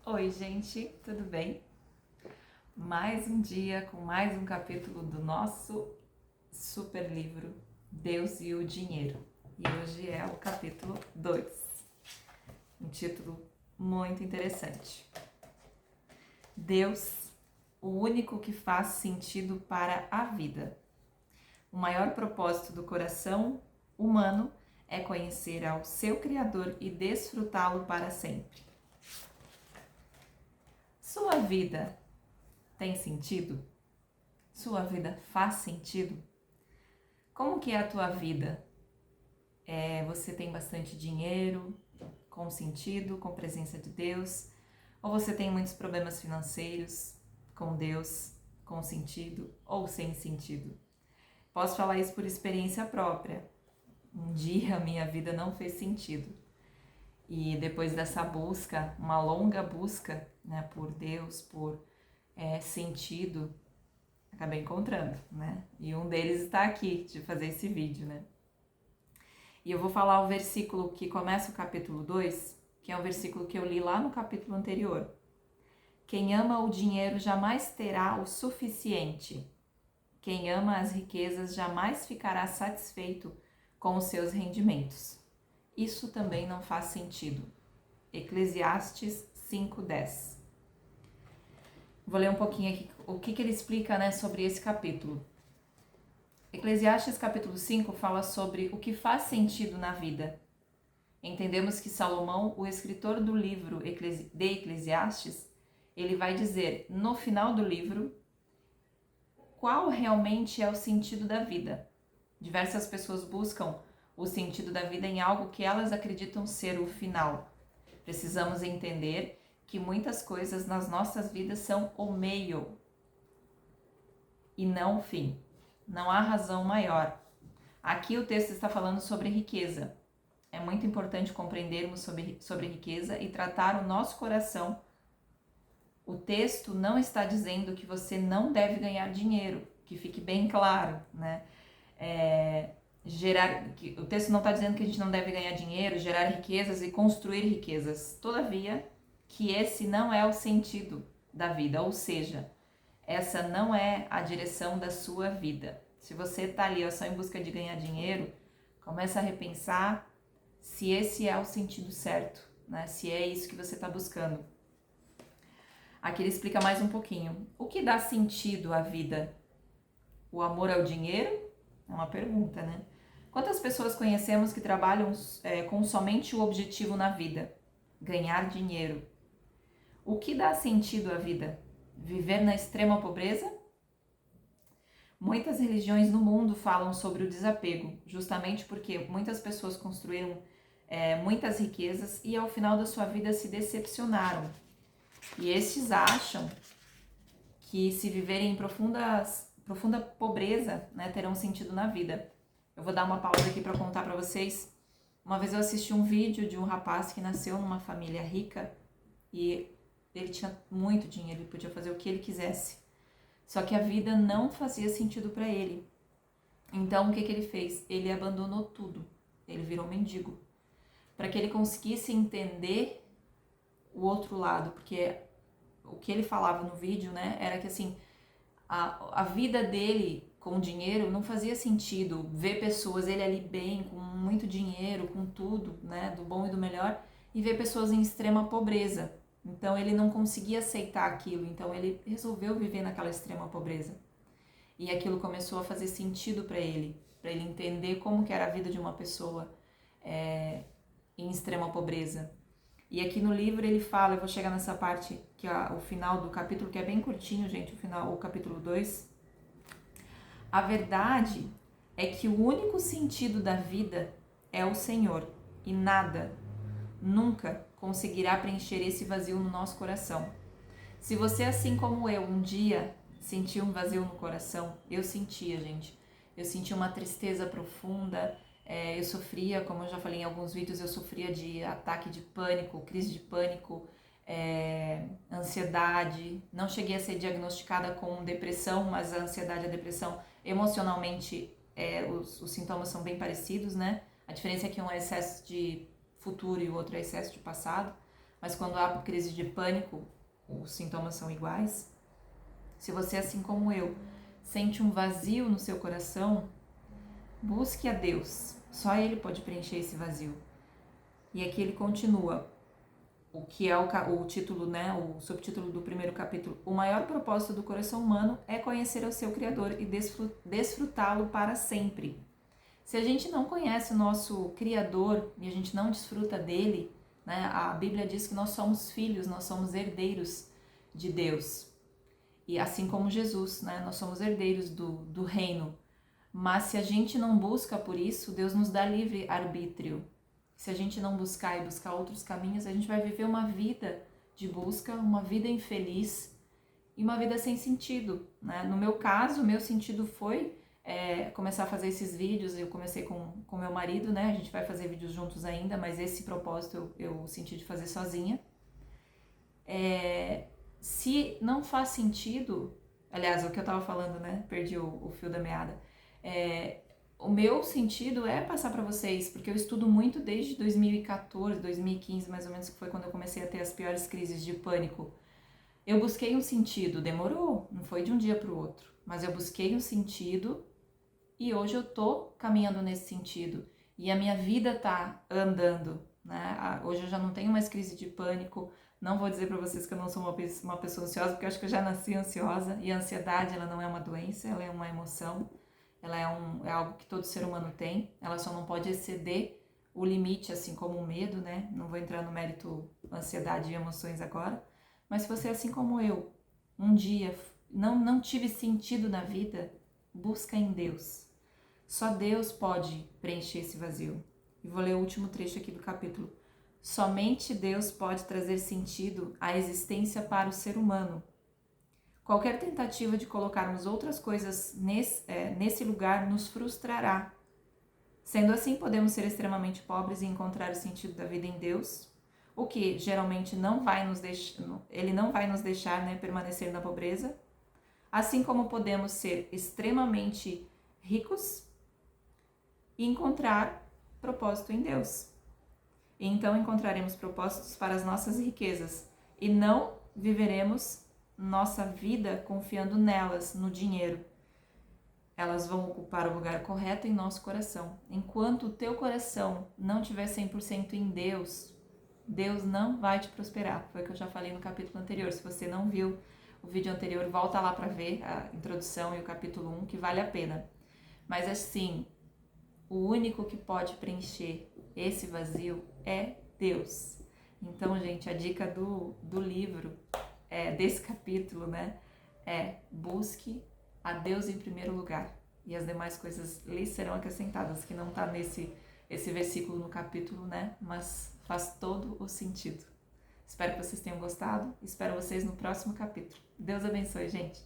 Oi, gente, tudo bem? Mais um dia com mais um capítulo do nosso super livro Deus e o Dinheiro. E hoje é o capítulo 2, um título muito interessante. Deus, o único que faz sentido para a vida. O maior propósito do coração humano é conhecer ao seu Criador e desfrutá-lo para sempre. Sua vida tem sentido? Sua vida faz sentido? Como que é a tua vida? Você tem bastante dinheiro, com sentido, com presença de Deus? Ou você tem muitos problemas financeiros, com Deus, com sentido ou sem sentido? Posso falar isso por experiência própria. Um dia a minha vida não fez sentido. E depois dessa busca, uma longa busca, né, por Deus, por sentido, acabei encontrando, né? E um deles está aqui, de fazer esse vídeo, né? E eu vou falar o versículo que começa o capítulo 2, que é um versículo que eu li lá no capítulo anterior. Quem ama o dinheiro jamais terá o suficiente. Quem ama as riquezas jamais ficará satisfeito com os seus rendimentos. Isso também não faz sentido. Eclesiastes 5:10. Vou ler um pouquinho aqui o que ele explica, né, sobre esse capítulo. Eclesiastes capítulo 5 fala sobre o que faz sentido na vida. Entendemos que Salomão, o escritor do livro de Eclesiastes, ele vai dizer no final do livro qual realmente é o sentido da vida. Diversas pessoas buscam o sentido da vida em algo que elas acreditam ser o final. Precisamos entender que muitas coisas nas nossas vidas são o meio e não o fim. Não há razão maior. Aqui o texto está falando sobre riqueza. É muito importante compreendermos sobre riqueza e tratar o nosso coração. O texto não está dizendo que você não deve ganhar dinheiro, que fique bem claro, né? O texto não está dizendo que a gente não deve ganhar dinheiro, gerar riquezas e construir riquezas. Todavia, que esse não é o sentido da vida, ou seja, essa não é a direção da sua vida. Se você está ali só em busca de ganhar dinheiro, começa a repensar se esse é o sentido certo, né? Se é isso que você está buscando. Aqui ele explica mais um pouquinho. O que dá sentido à vida? O amor ao dinheiro? É uma pergunta, né? Quantas pessoas conhecemos que trabalham com somente o objetivo na vida? Ganhar dinheiro. O que dá sentido à vida? Viver na extrema pobreza? Muitas religiões no mundo falam sobre o desapego, justamente porque muitas pessoas construíram muitas riquezas e ao final da sua vida se decepcionaram. E estes acham que se viverem em profunda pobreza, né, terão sentido na vida. Eu vou dar uma pausa aqui para contar para vocês. Uma vez eu assisti um vídeo de um rapaz que nasceu numa família rica e ele tinha muito dinheiro, ele podia fazer o que ele quisesse. Só que a vida não fazia sentido para ele. Então, o que ele fez? Ele abandonou tudo. Ele virou mendigo. Para que ele conseguisse entender o outro lado. Porque o que ele falava no vídeo, né, era que assim, a vida dele com dinheiro não fazia sentido. Ver pessoas, ele ali bem, com muito dinheiro, com tudo, né, do bom e do melhor, e ver pessoas em extrema pobreza. Então ele não conseguia aceitar aquilo, então ele resolveu viver naquela extrema pobreza. E aquilo começou a fazer sentido para ele entender como que era a vida de uma pessoa em extrema pobreza. E aqui no livro ele fala, eu vou chegar nessa parte, que é o final do capítulo, que é bem curtinho, gente, o capítulo 2. A verdade é que o único sentido da vida é o Senhor, e nada, nunca conseguirá preencher esse vazio no nosso coração. Se você, assim como eu, um dia sentiu um vazio no coração, eu sentia, gente. Eu sentia uma tristeza profunda, eu sofria, como eu já falei em alguns vídeos, eu sofria de ataque de pânico, crise de pânico, ansiedade. Não cheguei a ser diagnosticada com depressão, mas a ansiedade e a depressão, emocionalmente, os sintomas são bem parecidos, né? A diferença é que um é excesso de futuro e o outro é excesso de passado, mas quando há crise de pânico, os sintomas são iguais. Se você, assim como eu, sente um vazio no seu coração, busque a Deus. Só Ele pode preencher esse vazio. E aqui ele continua, o que é o título, né, o subtítulo do primeiro capítulo. O maior propósito do coração humano é conhecer o seu Criador e desfrutá-lo para sempre. Se a gente não conhece o nosso Criador e a gente não desfruta dele, né, a Bíblia diz que nós somos filhos, nós somos herdeiros de Deus. E assim como Jesus, né, nós somos herdeiros do reino. Mas se a gente não busca por isso, Deus nos dá livre arbítrio. Se a gente não buscar e buscar outros caminhos, a gente vai viver uma vida de busca, uma vida infeliz e uma vida sem sentido, né? No meu caso, o meu sentido foi começar a fazer esses vídeos. Eu comecei com meu marido, né? A gente vai fazer vídeos juntos ainda, mas esse propósito eu senti de fazer sozinha. Se não faz sentido, aliás, o que eu tava falando, né? Perdi o fio da meada. O meu sentido é passar para vocês, porque eu estudo muito desde 2014, 2015, mais ou menos, que foi quando eu comecei a ter as piores crises de pânico. Eu busquei um sentido, demorou, não foi de um dia para o outro, mas eu busquei um sentido e hoje eu tô caminhando nesse sentido e a minha vida tá andando, né? Hoje eu já não tenho mais crise de pânico. Não vou dizer para vocês que eu não sou uma pessoa ansiosa, porque eu acho que eu já nasci ansiosa, e a ansiedade, ela não é uma doença, ela é uma emoção. Ela é algo que todo ser humano tem, ela só não pode exceder o limite, assim como o medo, né? Não vou entrar no mérito ansiedade e emoções agora, mas se você, assim como eu, um dia não tive sentido na vida, busca em Deus. Só Deus pode preencher esse vazio. E vou ler o último trecho aqui do capítulo. Somente Deus pode trazer sentido à existência para o ser humano. Qualquer tentativa de colocarmos outras coisas nesse lugar nos frustrará. Sendo assim, podemos ser extremamente pobres e encontrar o sentido da vida em Deus, o que geralmente Ele não vai nos deixar, né, permanecer na pobreza. Assim como podemos ser extremamente ricos e encontrar propósito em Deus. E então encontraremos propósitos para as nossas riquezas e não viveremos nossa vida confiando nelas, no dinheiro. Elas vão ocupar o lugar correto em nosso coração. Enquanto o teu coração não tiver 100% em Deus, Deus não vai te prosperar. Foi o que eu já falei no capítulo anterior. Se você não viu o vídeo anterior, volta lá para ver a introdução e o capítulo 1, que vale a pena. Mas assim, o único que pode preencher esse vazio é Deus. Então, gente, a dica do livro, desse capítulo, né, busque a Deus em primeiro lugar e as demais coisas lhe serão acrescentadas, que não está esse versículo no capítulo, né, mas faz todo o sentido. Espero que vocês tenham gostado, espero vocês no próximo capítulo. Deus abençoe, gente!